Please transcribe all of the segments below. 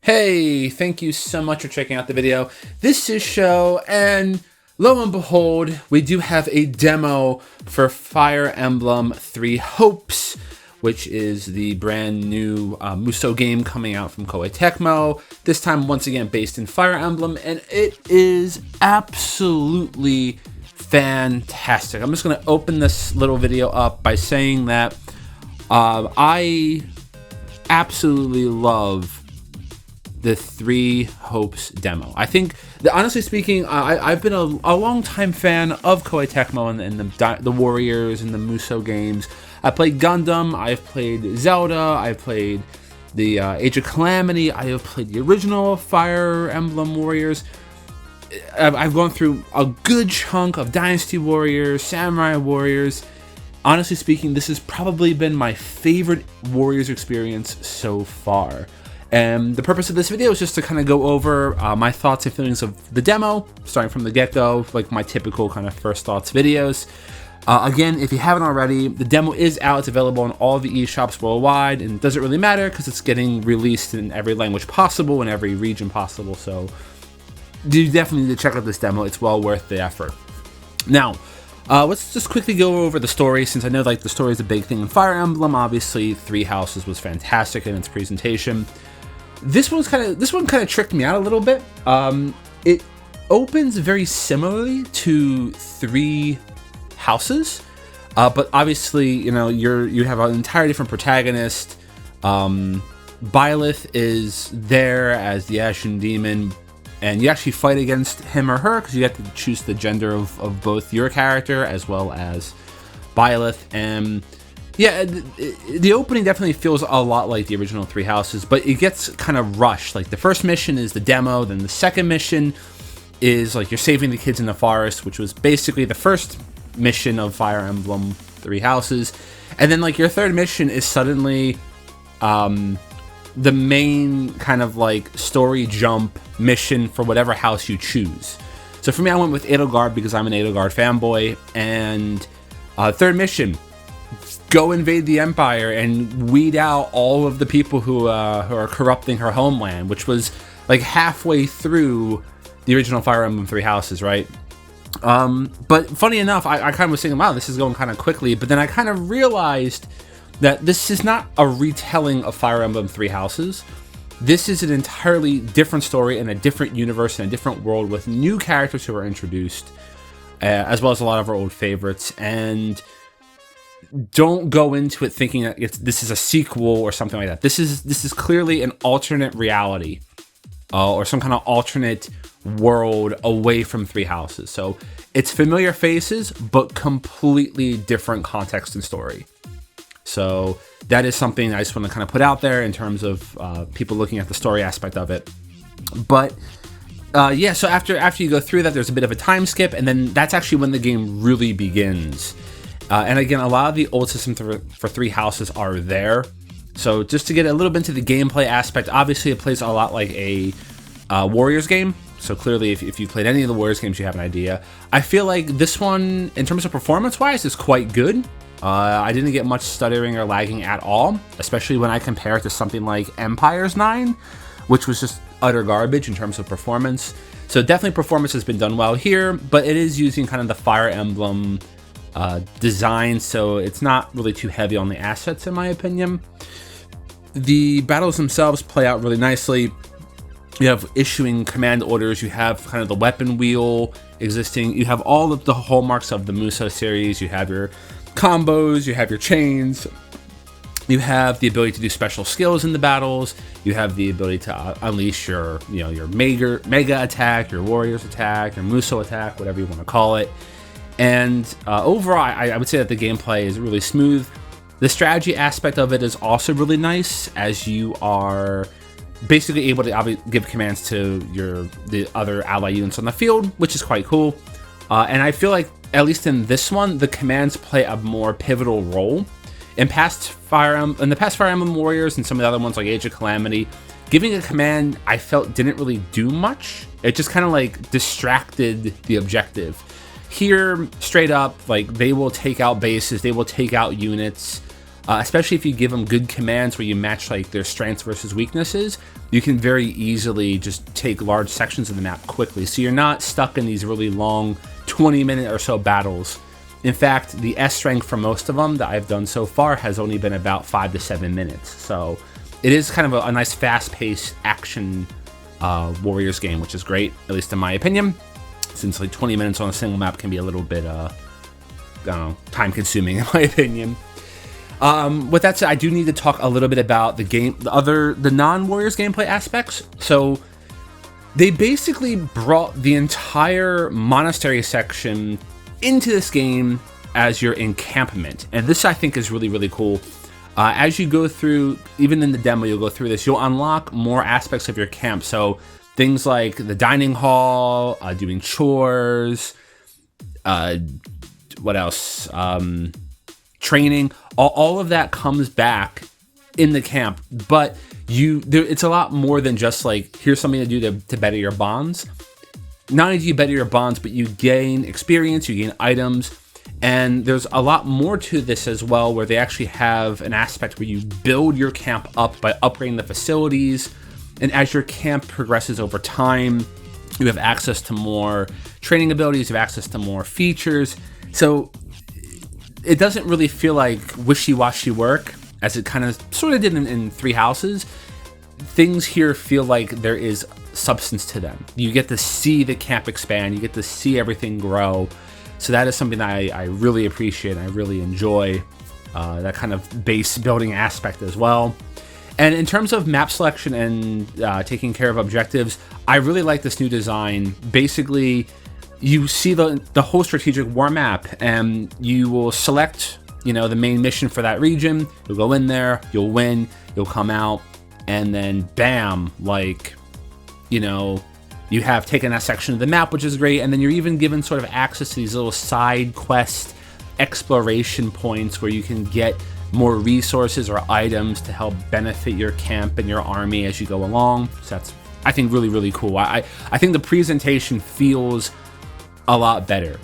Hey, thank you so much for checking out the video. This is Show, and lo and behold, we do have a demo for Fire Emblem Three Hopes, which is the brand new Musou game coming out from Koei Tecmo. This time, once again, based in Fire Emblem, and it is absolutely fantastic. I'm just going to open this little video up by saying that I absolutely love the Three Hopes demo. I think, honestly speaking, I've been a long-time fan of Koei Tecmo and the Warriors and the Musou games. I played Gundam, I've played Zelda, I've played the Age of Calamity, I have played the original Fire Emblem Warriors. I've gone through a good chunk of Dynasty Warriors, Samurai Warriors. Honestly speaking, this has probably been my favorite Warriors experience so far. And the purpose of this video is just to kind of go over my thoughts and feelings of the demo, starting from the get-go, like my typical kind of first thoughts videos. Again, if you haven't already, the demo is out. It's available on all the eShops worldwide, and it doesn't really matter because it's getting released in every language possible, in every region possible, so you definitely need to check out this demo. It's well worth the effort. Now, let's just quickly go over the story, since I know like the story is a big thing in Fire Emblem. Obviously, Three Houses was fantastic in its presentation. This one kind of tricked me out a little bit. It opens very similarly to Three Houses, but obviously, you know, you have an entirely different protagonist. Byleth is there as the Ashen Demon, and you actually fight against him or her because you have to choose the gender of both your character as well as Byleth. And yeah, the opening definitely feels a lot like the original Three Houses, but it gets kind of rushed. Like the first mission is the demo, then the second mission is like you're saving the kids in the forest, which was basically the first mission of Fire Emblem Three Houses, and then like your third mission is suddenly the main kind of like story jump mission for whatever house you choose. So for me, I went with Edelgard because I'm an Edelgard fanboy, and third mission, go invade the Empire and weed out all of the people who are corrupting her homeland, which was like halfway through the original Fire Emblem Three Houses, right? But funny enough, I kind of was thinking, wow, this is going kind of quickly, but then I kind of realized that this is not a retelling of Fire Emblem Three Houses. This is an entirely different story in a different universe, in a different world, with new characters who are introduced, as well as a lot of our old favorites. And don't go into it thinking that this is a sequel or something like that. This is clearly an alternate reality, or some kind of alternate world away from Three Houses. So it's familiar faces, but completely different context and story. So that is something I just want to kind of put out there in terms of people looking at the story aspect of it. But yeah, so after you go through that, there's a bit of a time skip, and then that's actually when the game really begins. And again, a lot of the old systems for Three Houses are there. So just to get a little bit into the gameplay aspect, obviously it plays a lot like a Warriors game. So clearly, if you played any of the Warriors games, you have an idea. I feel like this one, in terms of performance-wise, is quite good. I didn't get much stuttering or lagging at all, especially when I compare it to something like Empire's 9, which was just utter garbage in terms of performance. So definitely performance has been done well here, but it is using kind of the Fire Emblem design, so it's not really too heavy on the assets, in my opinion. The battles themselves play out really nicely. You have issuing command orders, you have kind of the weapon wheel existing, you have all of the hallmarks of the Musou series, you have your combos, you have your chains, you have the ability to do special skills in the battles, you have the ability to unleash your mega attack, your warrior's attack, your Musou attack, whatever you want to call it. And overall, I would say that the gameplay is really smooth. The strategy aspect of it is also really nice, as you are basically able to give commands to the other ally units on the field, which is quite cool. And I feel like, at least in this one, the commands play a more pivotal role. In the past Fire Emblem Warriors and some of the other ones like Age of Calamity, giving a command I felt didn't really do much. It just kind of like distracted the objective. Here, straight up, like they will take out bases, they will take out units. especially if you give them good commands where you match like their strengths versus weaknesses. You can very easily just take large sections of the map quickly, so you're not stuck in these really long 20-minute or so battles. In fact, the S strength for most of them that I've done so far has only been about 5 to 7 minutes. So it is kind of a nice fast-paced action Warriors game, which is great, at least in my opinion, since like 20 minutes on a single map can be a little bit time-consuming in my opinion. With that said, I do need to talk a little bit about the non-Warriors gameplay aspects. So they basically brought the entire monastery section into this game as your encampment, and this I think is really, really cool. As you go through, even in the demo, you'll go through this, you'll unlock more aspects of your camp. So things like the dining hall, doing chores, what else? Training. All of that comes back in the camp, but it's a lot more than just like, here's something to do to better your bonds. Not only do you better your bonds, but you gain experience, you gain items, and there's a lot more to this as well, where they actually have an aspect where you build your camp up by upgrading the facilities, and as your camp progresses over time, you have access to more training abilities, you have access to more features, so it doesn't really feel like wishy-washy work, as it kind of sort of did in Three Houses. Things here feel like there is substance to them. You get to see the camp expand, you get to see everything grow. So that is something that I really appreciate and I really enjoy, that kind of base building aspect as well. And in terms of map selection and taking care of objectives, I really like this new design. Basically, you see the whole strategic war map, and you will select, the main mission for that region. You'll go in there, you'll win, you'll come out, and then bam, you have taken that section of the map, which is great, and then you're even given sort of access to these little side quest exploration points where you can get more resources or items to help benefit your camp and your army as you go along. So that's, I think, really, really cool. I think the presentation feels a lot better.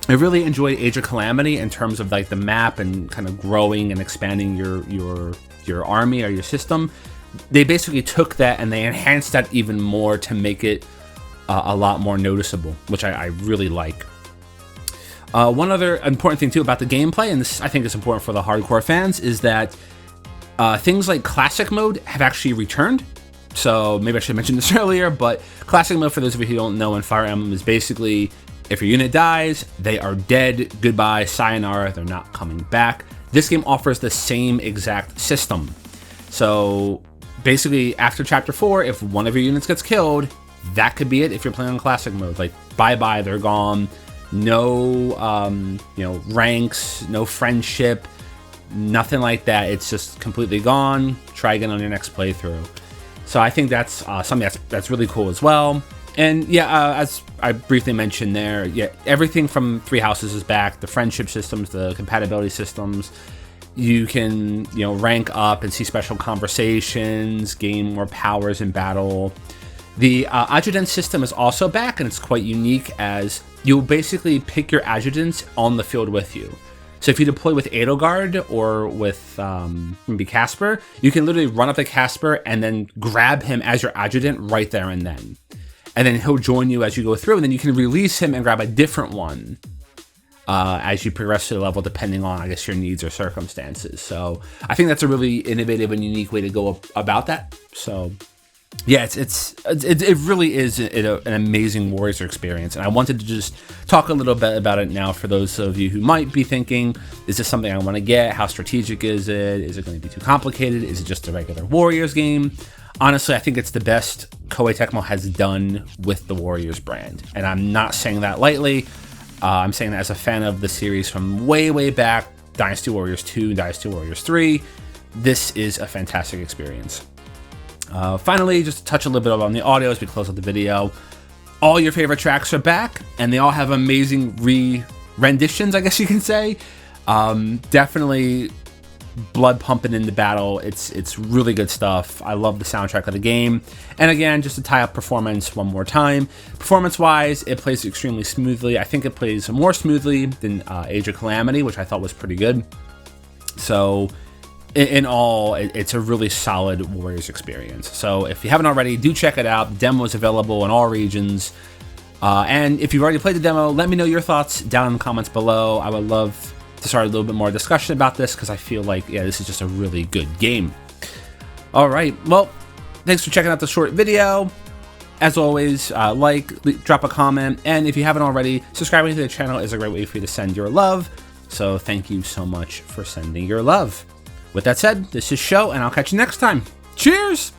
I really enjoyed Age of Calamity in terms of like the map and kind of growing and expanding your army or your system. They basically took that and they enhanced that even more to make it a lot more noticeable, which I really like. One other important thing too about the gameplay, and this I think is important for the hardcore fans, is that things like classic mode have actually returned. So maybe I should have mentioned this earlier, but classic mode, for those of you who don't know, in Fire Emblem is basically if your unit dies, they are dead, goodbye, sayonara, they're not coming back. This game offers the same exact system. So basically, after Chapter 4, if one of your units gets killed, that could be it if you're playing on classic mode. Like, bye-bye, they're gone. No, ranks, no friendship, nothing like that. It's just completely gone. Try again on your next playthrough. So I think that's something that's really cool as well. And yeah, as I briefly mentioned there, yeah, everything from Three Houses is back. The friendship systems, the compatibility systems. You can, rank up and see special conversations, gain more powers in battle. The adjutant system is also back, and it's quite unique, as you'll basically pick your adjutants on the field with you. So if you deploy with Edelgard or with maybe Casper, you can literally run up to Casper and then grab him as your adjutant right there and then. And then he'll join you as you go through, and then you can release him and grab a different one as you progress to the level, depending on, I guess, your needs or circumstances. So I think that's a really innovative and unique way to go about that. So yeah, it really is an amazing Warriors experience, and I wanted to just talk a little bit about it now for those of you who might be thinking, is this something I want to get? How strategic is it? Is it going to be too complicated? Is it just a regular Warriors game? Honestly, I think it's the best Koei Tecmo has done with the Warriors brand, and I'm not saying that lightly. I'm saying that as a fan of the series from way, way back, Dynasty Warriors 2, Dynasty Warriors 3. This is a fantastic experience. Finally, just to touch a little bit on the audio as we close out the video. All your favorite tracks are back, and they all have amazing renditions, I guess you can say. Definitely blood pumping in the battle. It's really good stuff. I love the soundtrack of the game. And again, just to tie up performance one more time, performance-wise, it plays extremely smoothly. I think it plays more smoothly than Age of Calamity, which I thought was pretty good. So in all, it's a really solid Warriors experience. So if you haven't already, do check it out. The demo is available in all regions. And if you've already played the demo, let me know your thoughts down in the comments below. I would love to start a little bit more discussion about this because I feel like, yeah, this is just a really good game. All right, well, thanks for checking out the short video. As always, drop a comment, and if you haven't already, subscribing to the channel is a great way for you to send your love. So thank you so much for sending your love. With that said, this is Show, and I'll catch you next time. Cheers!